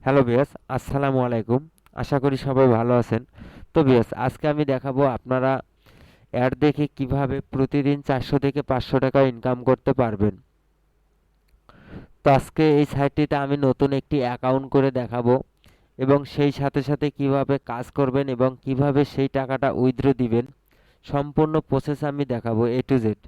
Hello viewers, আসসালামু আলাইকুম। আশা করি সবাই ভালো আছেন। তো ভিউয়ার্স, আজকে আমি দেখাবো আপনারা অ্যাড দেখে কিভাবে প্রতিদিন 400 থেকে 500 টাকা ইনকাম করতে পারবেন। তো আজকে এই সাইটটিতে আমি নতুন একটি অ্যাকাউন্ট করে দেখাবো এবং সেই সাথে সাথে কিভাবে কাজ করবেন এবং কিভাবে সেই টাকাটা উইথড্র দিবেন, সম্পূর্ণ প্রসেস আমি দেখাবো এ টু জেড।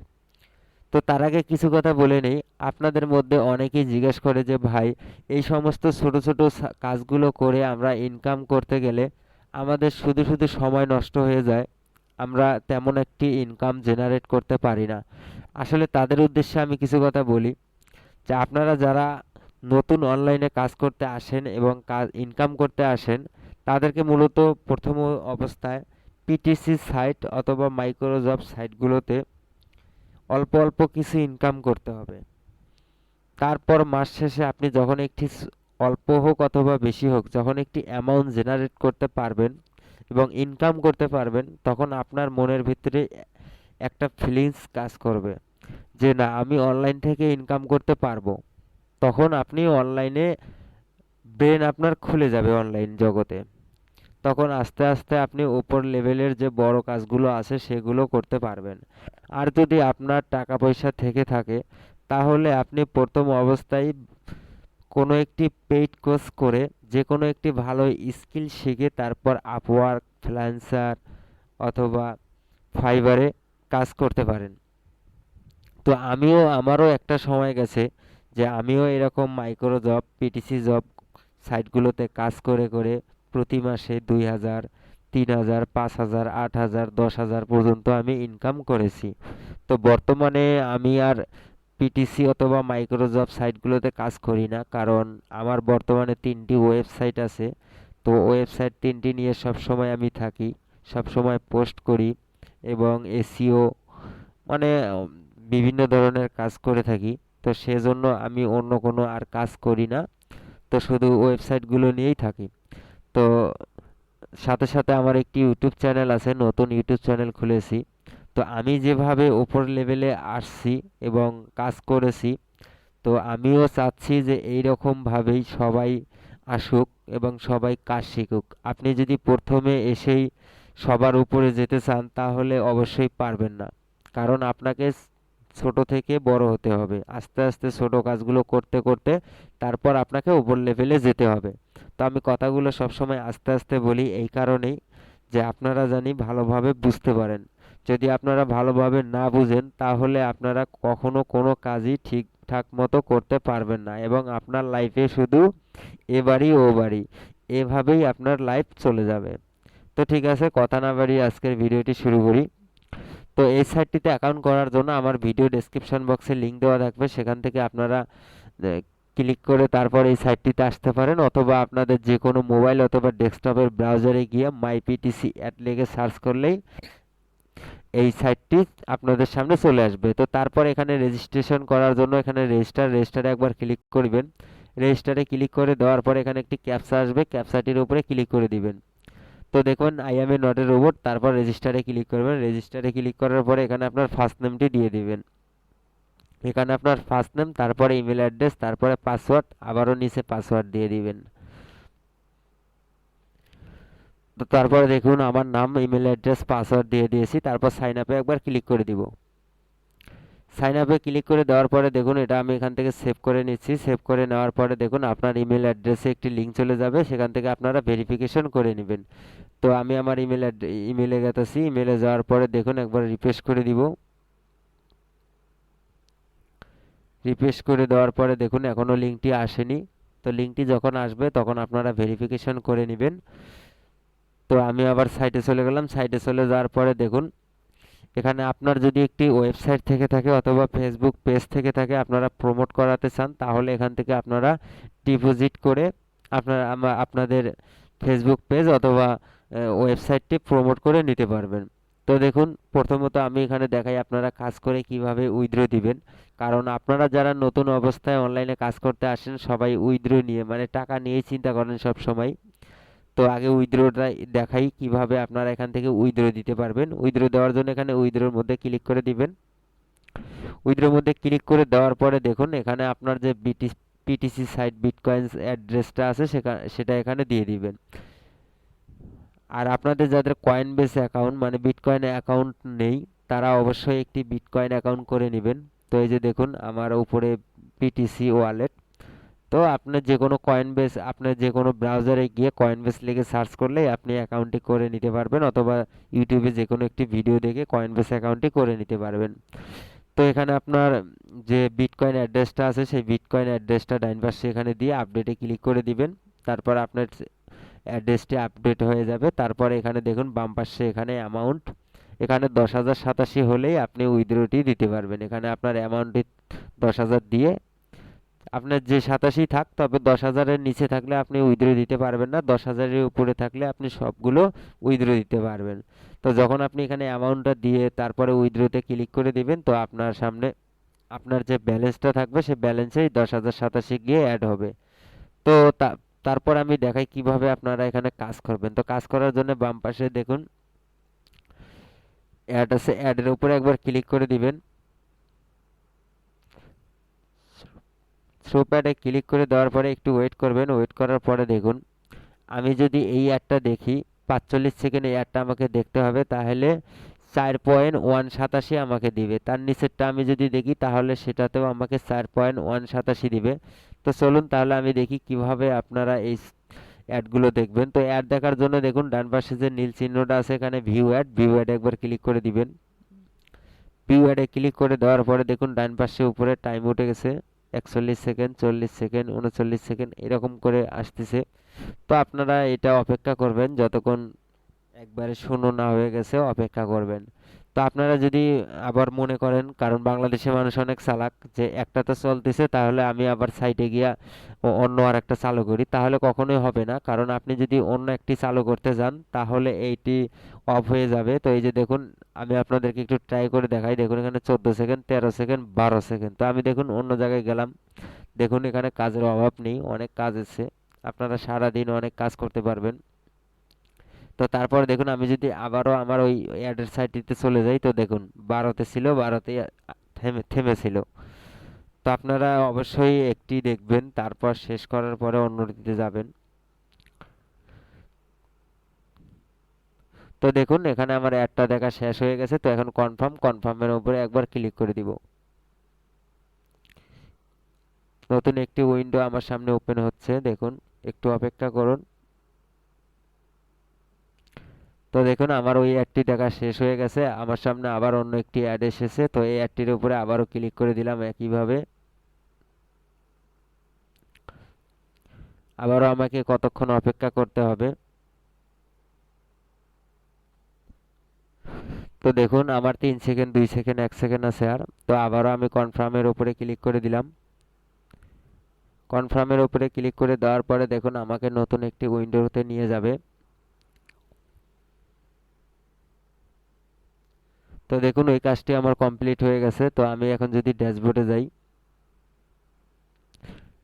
তো তার আগে কিছু কথা বলে নেই। আপনাদের মধ্যে অনেকেই জিজ্ঞেস করে যে ভাই, এই সমস্ত ছোট ছোট কাজগুলো করে আমরা ইনকাম করতে গেলে আমাদের শুধু শুধু সময় নষ্ট হয়ে যায়, আমরা তেমন একটি ইনকাম জেনারেট করতে পারি না। আসলে তাদের উদ্দেশ্যে আমি কিছু কথা বলি যে আপনারা যারা নতুন অনলাইনে কাজ করতে আসেন এবং কাজ ইনকাম করতে আসেন, তাদেরকে মূলত প্রথম অবস্থায় পিটিসি সাইট অথবা মাইক্রো জব সাইটগুলোতে অল্প অল্প কিছু ইনকাম করতে হবে। তারপর মাস শেষে আপনি যখন একটি অল্প হোক অথবা বেশি হোক, যখন একটি অ্যামাউন্ট জেনারেট করতে পারবেন এবং ইনকাম করতে পারবেন, তখন আপনার মনের ভিতরে একটা ফিলিংস কাজ করবে যে না, আমি অনলাইন থেকে ইনকাম করতে পারবো। তখন আপনি অনলাইনে ব্রেন আপনার খুলে যাবে অনলাইন জগতে। তখন আস্তে আস্তে আপনি উপর লেভেলের যে বড় কাজগুলো আছে সেগুলো করতে পারবেন। আর যদি আপনার টাকা পয়সা থেকে থাকে, তাহলে আপনি প্রথম অবস্থায় কোনো একটি পেইড কোর্স করে যে কোনো একটি ভালো স্কিল শিখে তারপর আপওয়ার্ক, ফ্রিল্যান্সার অথবা ফাইবারে কাজ করতে পারেন। তো আমারও একটা সময় গেছে যে আমিও এরকম মাইক্রো জব, পিটিসি জব সাইটগুলোতে কাজ করে করে প্রতি মাসে 2,000, 3,000, 5,000, 8,000, 10,000 পর্যন্ত আমি ইনকাম করেছি। তো বর্তমানে আমি আর পিটিসি অথবা মাইক্রো জব সাইটগুলোতে কাজ করি না, কারণ আমার বর্তমানে 3টি ওয়েবসাইট আছে। তো ওয়েবসাইট 3টি নিয়ে সবসময় আমি থাকি, সবসময় পোস্ট করি এবং এসইও মানে বিভিন্ন ধরনের কাজ করে থাকি। তো সেজন্য আমি অন্য কোনো আর কাজ করি না, তো শুধু ওয়েবসাইটগুলো নিয়েই থাকি। তো সাথে সাথে আমার একটি ইউটিউব চ্যানেল আছে, নতুন ইউটিউব চ্যানেল খুলেছি। তো আমি যেভাবে ওপর লেভেলে আসছি এবং কাজ করেছি, তো আমিও চাচ্ছি যে এই রকমভাবেই সবাই আসুক এবং সবাই কাজ শিখুক। আপনি যদি প্রথমে এসেই সবার উপরে যেতে চান, তাহলে অবশ্যই পারবেন না। কারণ আপনাকে ছোট থেকে বড় হতে হবে, আস্তে আস্তে ছোট কাজগুলো করতে করতে তারপর আপনাকে উপর লেভেলে যেতে হবে। তো আমি কথাগুলো সবসময় আস্তে আস্তে বলি এই কারণেই যে আপনারা জানি ভালোভাবে বুঝতে পারেন। যদি আপনারা ভালোভাবে না বুঝেন, তাহলে আপনারা কখনো কোনো কাজই ঠিকঠাক মতো করতে পারবেন না এবং আপনার লাইফে শুধু এ বাড়ি ও বাড়ি, এভাবেই আপনার লাইফ চলে যাবে। তো ঠিক আছে, কথা না বাড়িয়ে আজকের ভিডিওটি শুরু করি। তো এই সাইটটিতে অ্যাকাউন্ট করার জন্য আমার ভিডিও ডেসক্রিপশন বক্সে লিংক দেওয়া থাকবে, সেখান থেকে আপনারা ক্লিক করে তারপর এই সাইটটিতে আসতে পারেন, অথবা আপনাদের যে কোনো মোবাইল অথবা ডেস্কটপের ব্রাউজারে গিয়ে মাই পিটিসি অ্যাড লিখে সার্চ করলেই এই সাইটটি আপনাদের সামনে চলে আসবে। তো তারপর এখানে রেজিস্ট্রেশন করার জন্য এখানে রেজিস্টারে একবার ক্লিক করবেন। রেজিস্টারে ক্লিক করে দেওয়ার পর এখানে একটি ক্যাপচা আসবে, ক্যাপচাটির উপরে ক্লিক করে দিবেন। তো দেখুন I M A not a robot, তারপর রেজিস্টারে ক্লিক করবেন। রেজিস্টারে ক্লিক করার পরে এখানে আপনার ফার্স্ট নেমটি দিয়ে দিবেন। এখানে আপনার ফার্স্ট নেম, তারপরে ইমেল অ্যাড্রেস, তারপরে পাসওয়ার্ড, আবারও নিচে পাসওয়ার্ড দিয়ে দিবেন। তো তারপরে দেখুন আমার নাম, ইমেল অ্যাড্রেস, পাসওয়ার্ড দিয়ে দিয়েছি। তারপর সাইন আপে একবার ক্লিক করে দিব। সাইন আপে ক্লিক করে দেওয়ার পরে দেখুন এটা আমি এখান থেকে সেভ করে নিচ্ছি। সেভ করে নেওয়ার পরে দেখুন আপনার ইমেল অ্যাড্রেসে একটি লিঙ্ক চলে যাবে, সেখান থেকে আপনারা ভেরিফিকেশন করে নেবেন। তো আমি আমার ইমেলে গেতেছি। ইমেলে যাওয়ার পরে দেখুন একবার রিফ্রেশ করে দিব। রিফ্রেশ করে দেওয়ার পরে দেখুন এখনও লিঙ্কটি আসেনি। তো লিঙ্কটি যখন আসবে তখন আপনারা ভেরিফিকেশন করে নেবেন। তো আমি আবার সাইটে চলে গেলাম। সাইটে চলে যাওয়ার পরে দেখুন এখানে আপনার যদি একটি ওয়েবসাইট থেকে থাকে অথবা ফেসবুক পেজ থেকে থাকে, আপনারা প্রমোট করাতে চান, তাহলে এখান থেকে আপনারা ডিপোজিট করে আপনারা আপনাদের ফেসবুক পেজ অথবা ওয়েবসাইটটি প্রমোট করে নিতে পারবেন। তো দেখুন প্রথমত আমি এখানে দেখাই আপনারা কাজ করে কিভাবে উইথড্র দিবেন। কারণ আপনারা যারা নতুন অবস্থায় অনলাইনে কাজ করতে আসেন, সবাই উইথড্র নিয়ে মানে টাকা নিয়েই চিন্তা করেন সব সময়। তো আগে উইথড্রটা দেখাই কিভাবে আপনারা এখান থেকে উইথড্র দিতে পারবেন। উইথড্র দেওয়ার জন্য এখানে উইথড্রর মধ্যে ক্লিক করে দিবেন। উইথড্রর মধ্যে ক্লিক করে দেওয়ার পরে দেখুন এখানে আপনার যে পিটিসি সাইট বিটকয়েন্স অ্যাড্রেসটা আছে সেটা এখানে দিয়ে দিবেন। আর আপনাদের যাদের কয়েনবেস অ্যাকাউন্ট মানে বিটকয়েন অ্যাকাউন্ট নেই, তারা অবশ্যই একটি বিটকয়েন অ্যাকাউন্ট করে নেবেন। তো এই যে দেখুন আমার উপরে পিটিসি ওয়ালেট। তো আপনার যে কোনো কয়েনবেস, আপনার যে কোনো ব্রাউজারে গিয়ে কয়েনবেস লিখে সার্চ করলেই আপনি অ্যাকাউন্টটি করে নিতে পারবেন, অথবা ইউটিউবে যে কোনো একটি ভিডিও দেখে কয়েনবেস অ্যাকাউন্টটি করে নিতে পারবেন। তো এখানে আপনার যে বিটকয়েন অ্যাড্রেসটা আছে সেই বিটকয়েন অ্যাড্রেসটা ডাইন পাশে এখানে দিয়ে আপডেটে ক্লিক করে দিবেন। তারপর আপনার অ্যাড্রেসটি আপডেট হয়ে যাবে। তারপরে এখানে দেখুন বাম পাশে এখানে অ্যামাউন্ট, এখানে 10,087 হলেই আপনি উইথড্রটি দিতে পারবেন। এখানে আপনার অ্যামাউন্টটি 10,000 দিয়ে আপনার যে 87 থাক, তবে 10,000-এর নিচে থাকলে আপনি উইথড্র দিতে পারবেন না, 10,000-এর উপরে থাকলে আপনি সবগুলো উইথড্র দিতে পারবেন। তো যখন আপনি এখানে অ্যামাউন্টটা দিয়ে তারপরে উইথড্রতে ক্লিক করে দিবেন, তো আপনার সামনে আপনার যে ব্যালেন্সটা থাকবে সেই ব্যালেন্সেই 10,087 গিয়ে অ্যাড হবে। তো তারপর আমি দেখাই কিভাবে আপনারা এখানে কাজ করবেন। তো কাজ করার জন্য বাম পাশে দেখুন অ্যাড আছে, অ্যাডের উপরে একবার ক্লিক করে দিবেন। শো প্যাডে ক্লিক করে দেওয়ার পরে একটু ওয়েট করবেন। ওয়েট করার পরে দেখুন আমি যদি এই অ্যাডটা দেখি, 45 সেকেন্ড এই অ্যাডটা আমাকে দেখতে হবে, তাহলে 4.187 আমাকে দিবে। তার নিচেরটা আমি যদি দেখি তাহলে সেটাতেও আমাকে 4.187 দিবে। তো চলুন তাহলে আমি দেখি কিভাবে আপনারা এই অ্যাডগুলো দেখবেন। তো অ্যাড দেখার জন্য দেখুন ডান পাশে যে নীল চিহ্নটা আছে এখানে ভিউ অ্যাড একবার ক্লিক করে দিবেন। ভিউ অ্যাডে ক্লিক করে দেওয়ার পরে দেখুন ডান পাশে উপরে টাইম উঠে গেছে, 41 সেকেন্ড, 40 সেকেন্ড, 39 সেকেন্ড এরকম করে আসতেছে। তো আপনারা এটা অপেক্ষা করবেন যতক্ষণ একবারে শূন্য না হয়ে গেছে, অপেক্ষা করবেন। তো আপনারা যদি আবার মনে করেন, কারণ বাংলাদেশের মানুষ অনেক চালাক, যে একটা তো চলতেছে তাহলে আমি আবার সাইডে গিয়া অন্য আর একটা চালু করি, তাহলে কখনোই হবে না। কারণ আপনি যদি অন্য একটি চালু করতে যান তাহলে এইটি অফ হয়ে যাবে। তো এই যে দেখুন আমি আপনাদেরকে একটু ট্রাই করে দেখাই। দেখুন এখানে 14 সেকেন্ড, 13 সেকেন্ড, 12 সেকেন্ড। তো আমি দেখুন অন্য জায়গায় গেলাম। দেখুন এখানে কাজের অভাব নেই, অনেক কাজ আছে, আপনারা সারাদিন অনেক কাজ করতে পারবেন। তো তারপরে দেখুন আমি যদি আবারও আমার ওই অ্যাডের সাইটটিতে চলে যাই, তো দেখুন 12তে ছিল, 12তেই থেমেছিল। তো আপনারা অবশ্যই একটি দেখবেন, তারপর শেষ করার পরে অন্যটিতে যাবেন। তো দেখুন এখানে আমার অ্যাডটা দেখা শেষ হয়ে গেছে। তো এখন কনফার্মের উপরে একবার ক্লিক করে দিব। নতুন একটি উইন্ডো আমার সামনে ওপেন হচ্ছে, দেখুন একটু অপেক্ষা করুন। তো দেখুন আমার ওই অ্যাডটি দেখা শেষ হয়ে গেছে, আমার সামনে আবার অন্য একটি অ্যাড এসেছে। তো এই অ্যাডটির উপরে আবারও ক্লিক করে দিলাম একইভাবে। আবারও আমাকে কতক্ষণ অপেক্ষা করতে হবে। তো দেখুন আমার 3 সেকেন্ড, 2 সেকেন্ড, 1 সেকেন্ড আছে আর। তো আবারও আমি কনফার্মের উপরে ক্লিক করে দিলাম। কনফার্মের উপরে ক্লিক করে দেওয়ার পরে দেখুন আমাকে নতুন একটি উইন্ডোতে নিয়ে যাবে। তো দেখুন ওই কাজটি আমার কমপ্লিট হয়ে গেছে। তো আমি এখন যদি ড্যাশবোর্ডে যাই,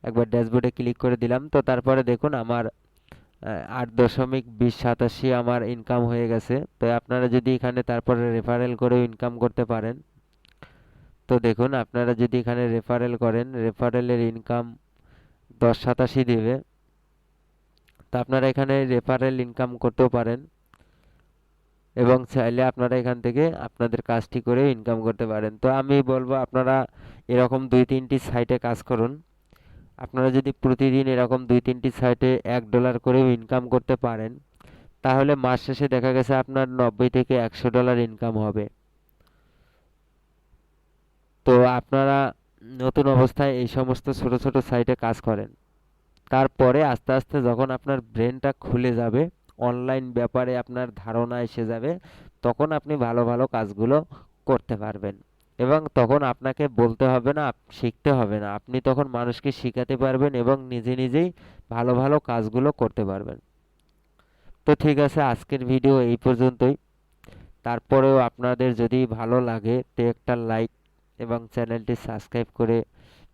একবার ড্যাশবোর্ডে ক্লিক করে দিলাম। তো তারপরে দেখুন আমার 8.2087 আমার ইনকাম হয়ে গেছে। তো আপনারা যদি এখানে তারপরে রেফারেল করেও ইনকাম করতে পারেন। তো দেখুন আপনারা যদি এখানে রেফারেল করেন, রেফারেলের ইনকাম 1087 দিবে। তো আপনারা এখানে রেফারেল ইনকাম করতেও পারেন, এবং চাইলে আপনারা এখান থেকে আপনাদের কাজটি করে ইনকাম করতে পারেন। তো আমি বলবো আপনারা এরকম 2-3টি সাইটে কাজ করুন। আপনারা যদি প্রতিদিন এরকম 2-3টি সাইটে $1 করেও ইনকাম করতে পারেন, তাহলে মাস শেষে দেখা গেছে আপনার 90 থেকে $100 ইনকাম হবে। তো আপনারা নতুন অবস্থায় এই সমস্ত ছোট ছোট সাইটে কাজ করেন, তারপরে আস্তে আস্তে যখন আপনার ব্রেনটা খুলে যাবে, অনলাইন ব্যাপারে আপনার ধারণা এসে যাবে, তখন আপনি ভালো ভালো কাজগুলো করতে পারবেন। এবং তখন আপনাকে বলতে হবে না, শিখতে হবে না, আপনি তখন মানুষকে শিখাতে পারবেন এবং নিজে নিজেই ভালো ভালো কাজগুলো করতে পারবেন। তো ঠিক আছে, আজকের ভিডিও এই পর্যন্তই। তারপরেও আপনাদের যদি ভালো লাগে তো একটা লাইক এবং চ্যানেলটি সাবস্ক্রাইব করে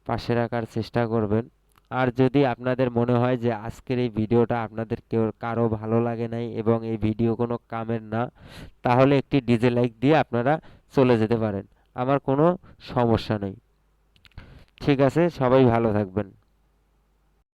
পাশে রাখার চেষ্টা করবেন। আর যদি আপনাদের মনে হয় যে আজকের এই ভিডিওটা আপনাদের কারো ভালো লাগে নাই এবং এই ভিডিও কোনো কামের না, তাহলে একটি ডিসলাইক দিয়ে আপনারা চলে যেতে পারেন, আমার কোনো সমস্যা নেই। ঠিক আছে, সবাই ভালো থাকবেন।